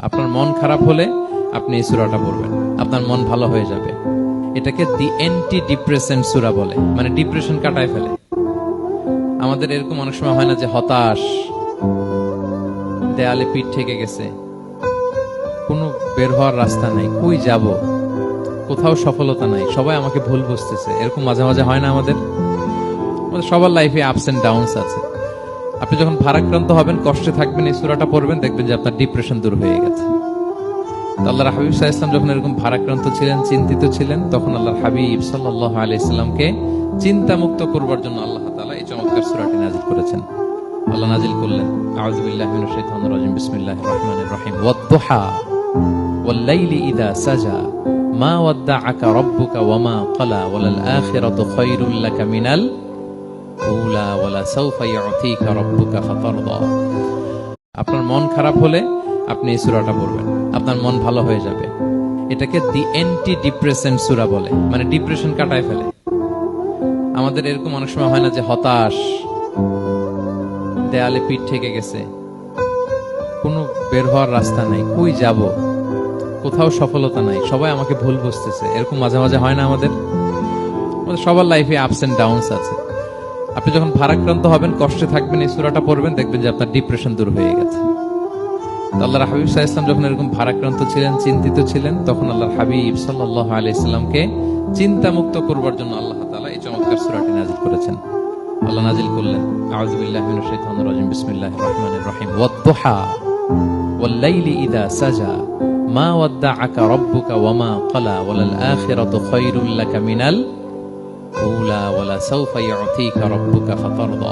আপনার মন খারাপ হলে আপনি এই সূরাটা পড়বেন, আপনার মন ভালো হয়ে যাবে। এটাকে দি অ্যান্টি ডিপ্রেসেন্ট সূরা বলে, মানে ডিপ্রেশন কাটায় ফেলে। আমাদের এরকম অনেক সময় হয় না যে হতাশ, দেয়ালে পিঠ ঠেকে গেছে, কোনো বের হওয়ার রাস্তা নাই, কই যাব, কোথাও সফলতা নাই, সবাই আমাকে ভুল বুঝতেছে, এরকম মাঝে মাঝে হয় না? আমাদের সবার লাইফে আপস এন্ড ডাউনস আছে। আপনি যখন ভারাক্রান্ত হবেন, কষ্টে থাকবেন, এই সূরাটা পড়বেন, দেখবেন যে আপনার ডিপ্রেশন দূর হয়ে গেছে। আল্লাহর হাবিব সাল্লাল্লাহু আলাইহি ওয়াসাল্লাম যখন এরকম ভারাক্রান্ত ছিলেন, চিন্তিত ছিলেন, তখন আল্লাহর হাবিব সাল্লাল্লাহু আলাইহি ওয়াসাল্লামকে চিন্তা মুক্ত করবার জন্য আল্লাহ তাআলা এই চমৎকার সূরাটি নাযিল করেছেন। আল্লাহ নাযিল করলেন, আউযু বিল্লাহি মিনাশ শাইতানির রাজিম, বিসমিল্লাহির রহমানির রহিম, ওয়াদ-দুহা ওয়াল-লাইলি ইযা সাজা মা ওয়াদ্দাআকা রাব্বুকা ওয়া মা ক্বালা ওয়ালাল আখিরাতু খায়রুল লাকা মিনাল উলা ওয়ালা সাওফা ইউতিকা রাব্বুকা ফাতারদা। আপনার মন খারাপ হলে আপনি এই সূরাটা পড়বেন, আপনার মন ভালো হয়ে যাবে। এটাকে দি অ্যান্টি ডিপ্রেসেন্ট সূরা বলে, মানে ডিপ্রেশন কাটায় ফেলে। আমাদের এরকম অনেক সময় হয় না যে হতাশ, দেয়ালে পিঠ ঠেকে গেছে, কোনো বের হওয়ার রাস্তা নাই, কই যাব, কোথাও সফলতা নাই, সবাই আমাকে ভুল বুঝতেছে, এরকম মাঝে মাঝে হয় না? আমাদের সবার লাইফে আপস এন্ড ডাউনস আছে। আপনি যখন ভারাক্রান্ত হবেন, কষ্টে থাকবেন, এই সূরাটা পড়বেন, দেখবেন যে আপনার ডিপ্রেশন দূর হয়ে গেছে। আল্লাহর হাবিব সাল্লাল্লাহু আলাইহি ওয়াসাল্লাম যখন এরকম ভারাক্রান্ত ছিলেন, চিন্তিত ছিলেন, তখন আল্লাহর হাবিব সাল্লাল্লাহু আলাইহি ওয়াসাল্লামকে চিন্তা মুক্ত করবার জন্য আল্লাহ তাআলা এই চমৎকার সূরাটি নাযিল করেছেন। আল্লাহ নাযিল করলেন, আউযু বিল্লাহি মিনাশ শাইতানির রাজিম, বিসমিল্লাহির রহমানির রহিম, ওয়াদ-দুহা ওয়াল-লাইলি ইযা সাজা মা ওয়াদ্দাআকা রাব্বুকা ওয়া মা ক্বালা ওয়ালাল আখিরাতু খায়রুল লাকা মিনাল উলা ওয়ালা সাওফা ইউতিকা রাব্বুকা ফাতারদা।